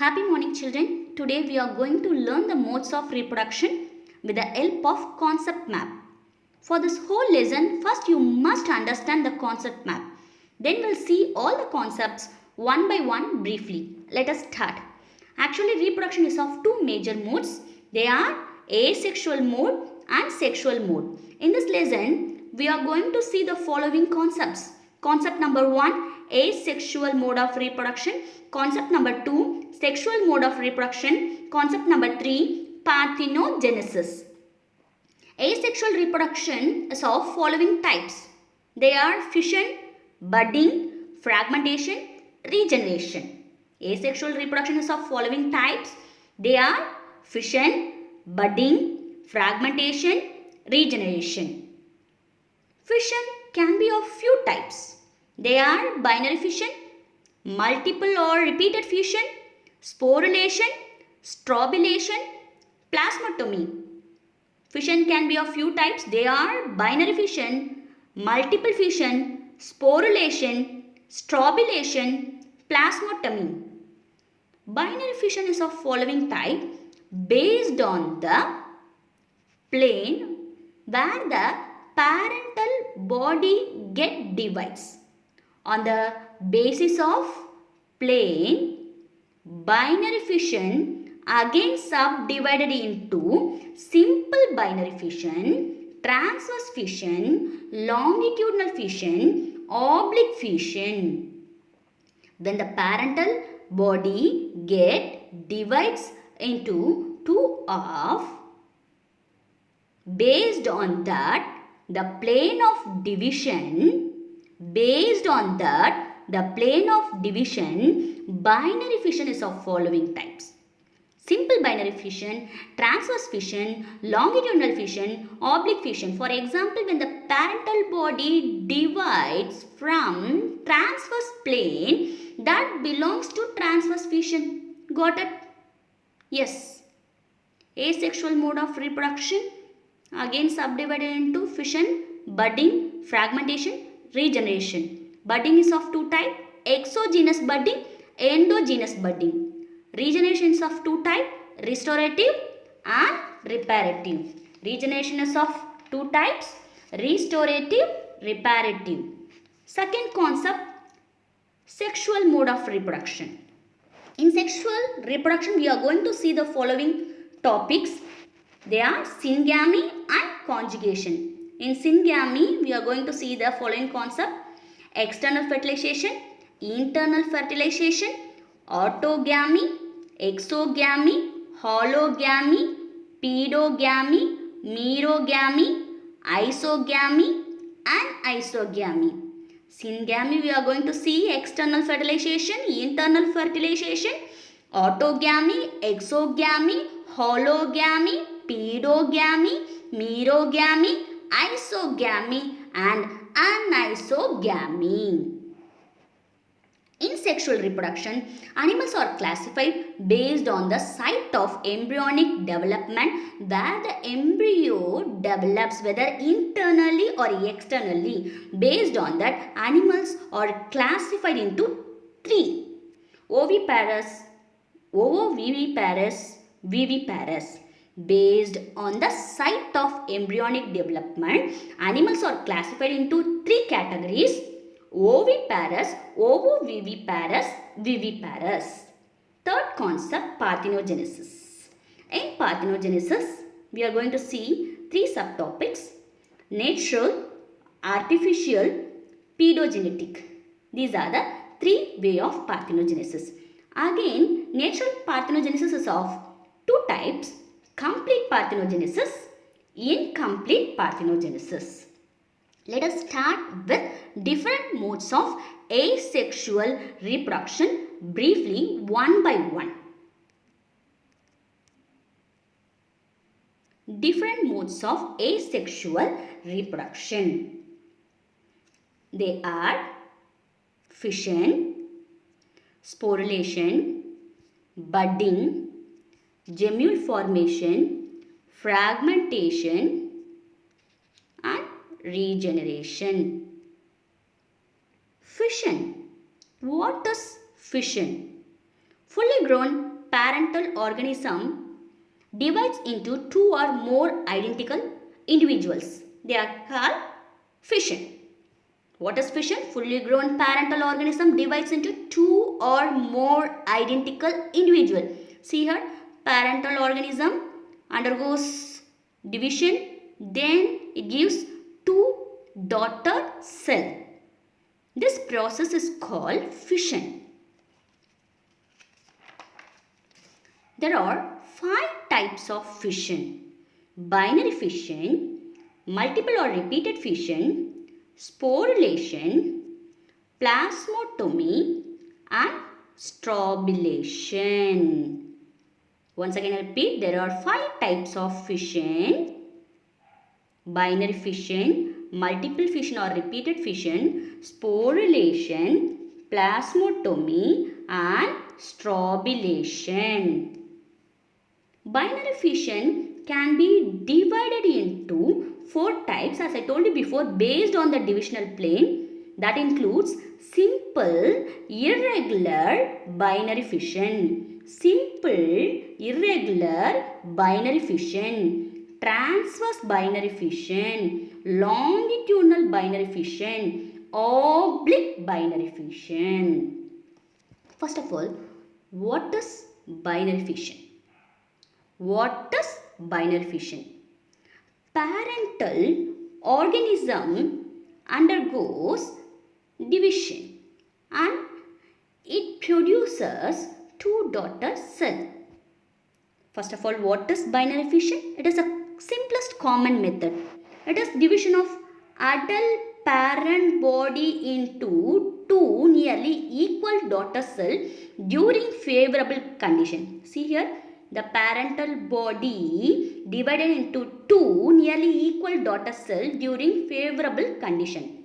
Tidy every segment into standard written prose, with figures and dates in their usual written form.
Happy morning, children. Today we are going to learn the modes of reproduction with the help of concept map. For this whole lesson, first you must understand the concept map. Then we'll see all the concepts one by one briefly. Let us start. Actually, reproduction is of two major modes. They are asexual mode and sexual mode. In this lesson, we are going to see the following concepts. Concept number 1, asexual mode of reproduction. Concept number 2, sexual mode of reproduction. Concept number 3, parthenogenesis. Asexual reproduction is of following types. They are fission, budding, fragmentation, regeneration. Asexual reproduction is of following types. They are fission, budding, fragmentation, regeneration. Fission can be of few types. They are binary fission, multiple or repeated fission, sporulation, strobulation, plasmatomy. Fission can be of few types. They are binary fission, multiple fission, sporulation, strobulation, plasmatomy. Binary fission is of following type based on the plane where the parental body get divides. On the basis of plane, binary fission again subdivided into simple binary fission, transverse fission, longitudinal fission, oblique fission. When the parental body get divides into two halves, based on that the plane of division, binary fission is of following types. Simple binary fission, transverse fission, longitudinal fission, oblique fission. For example, when the parental body divides from transverse plane, that belongs to transverse fission. Got it? Yes. Asexual mode of reproduction again subdivided into fission, budding, fragmentation, regeneration. Budding is of two types, exogenous budding, endogenous budding. Regeneration is of two types, restorative and reparative. Regeneration is of two types, restorative, reparative. Second concept, sexual mode of reproduction. In sexual reproduction, we are going to see the following topics. They are syngamy and conjugation. In syngamy, we are going to see the following concept: external fertilization, internal fertilization, autogamy, exogamy, hologamy, pedogamy, merogamy, isogamy and isogamy. Syngamy, we are going to see external fertilization, internal fertilization, autogamy, exogamy, hologamy, pedogamy, merogamy, isogamy and anisogamy. In sexual reproduction, animals are classified based on the site of embryonic development where the embryo develops, whether internally or externally. Based on that, animals are classified into three: oviparous, ovoviviparous, viviparous. Based on the site of embryonic development, animals are classified into three categories: oviparous, ovoviviparous, viviparous. Third concept, parthenogenesis. In parthenogenesis, we are going to see three subtopics: natural, artificial, pedogenetic. These are the three ways of parthenogenesis. Again, natural parthenogenesis is of two types: complete parthenogenesis, incomplete parthenogenesis. Let us start with different modes of asexual reproduction briefly one by one. Different modes of asexual reproduction. They are fission, sporulation, budding, gemule formation, fragmentation and regeneration. Fission. What is fission? Fully grown parental organism divides into two or more identical individuals. They are called fission. What is fission? Fully grown parental organism divides into two or more identical individual. See here, parental organism undergoes division, then it gives two daughter cell. This process is called fission. There are 5 types of fission: binary fission, multiple or repeated fission, sporulation, plasmotomy, and strobilation. Once again I repeat, there are 5 types of fission: binary fission, multiple fission or repeated fission, sporulation, plasmotomy, and strobilation. Binary fission can be divided into 4 types, as I told you before, based on the divisional plane. That includes simple irregular binary fission, simple irregular binary fission, transverse binary fission, longitudinal binary fission, oblique binary fission. First of all, what is binary fission? What is binary fission? Parental organism undergoes division and it produces two daughter cells. First of all, what is binary fission? It is a simplest common method. It is division of adult parent body into two nearly equal daughter cells during favorable condition. See here, the parental body divided into two nearly equal daughter cells during favorable condition.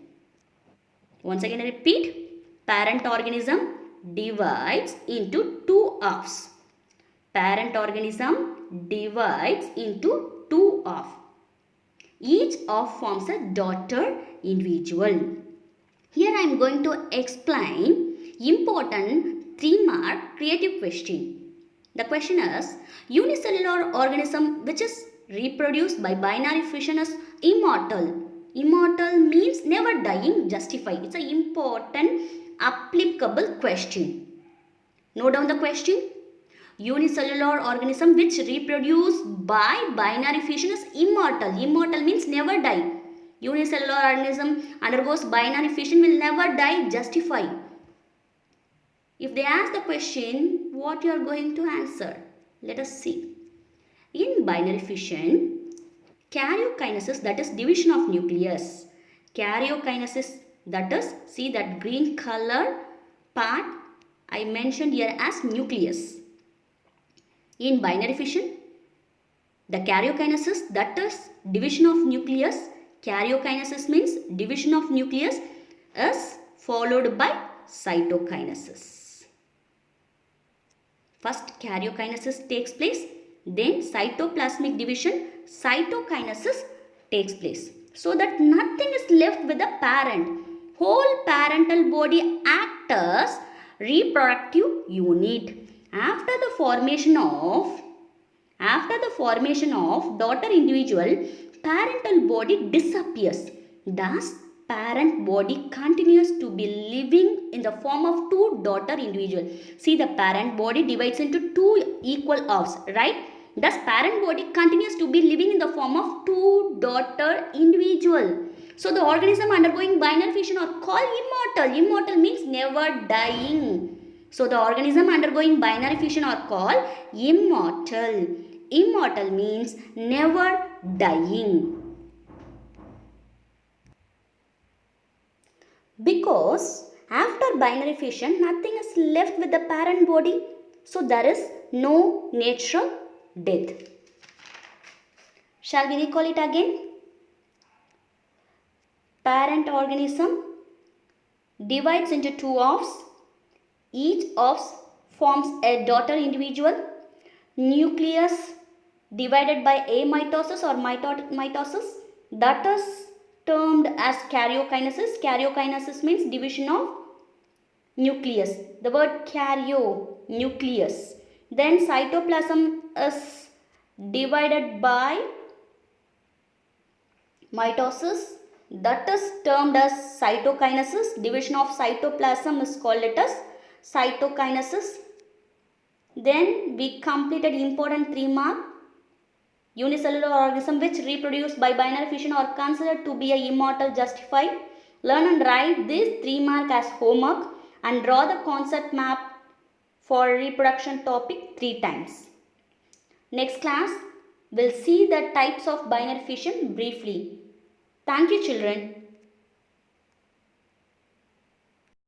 Once again I repeat, parent organism divides into two halves. Parent organism divides into two halves. Each half forms a daughter individual. Here I am going to explain important 3-mark creative question. The question is, unicellular organism which is reproduced by binary fission is immortal. Immortal means never dying, justify. It's an important applicable question. Note down the question. Unicellular organism which reproduced by binary fission is immortal. Immortal means never die. Unicellular organism undergoes binary fission, will never die, justify. If they ask the question, what you are going to answer? Let us see. In binary fission, karyokinesis, that is division of nucleus. Karyokinesis, that is, see that green color part I mentioned here as nucleus. In binary fission, the karyokinesis, that is division of nucleus. Karyokinesis means division of nucleus is followed by cytokinesis. First karyokinesis takes place, then cytoplasmic division, cytokinesis takes place. So that nothing is left with the parent. Whole parental body acts as reproductive unit. After the formation of daughter individual, parental body disappears. Thus, parent body continues to be living in the form of two daughter individual. See, the parent body divides into two equal halves, right? Thus, parent body continues to be living in the form of two daughter individual. So, the organism undergoing binary fission are called immortal. Immortal means never dying. So, the organism undergoing binary fission are called immortal. Immortal means never dying. Because after binary fission, nothing is left with the parent body. So, there is no natural death. Shall we recall it again? Parent organism divides into two halves. Each half forms a daughter individual. Nucleus divided by amitosis or mitosis, that is termed as karyokinesis. Karyokinesis means division of nucleus. The word karyo, nucleus. Then cytoplasm is divided by mitosis, that is termed as cytokinesis. Division of cytoplasm is called it as cytokinesis. Then we completed important 3 mark. Unicellular organism which reproduce by binary fission are considered to be a immortal justified. Learn and write these 3 mark as homework and draw the concept map for reproduction topic 3 times. Next class, we'll see the types of binary fission briefly. Thank you children.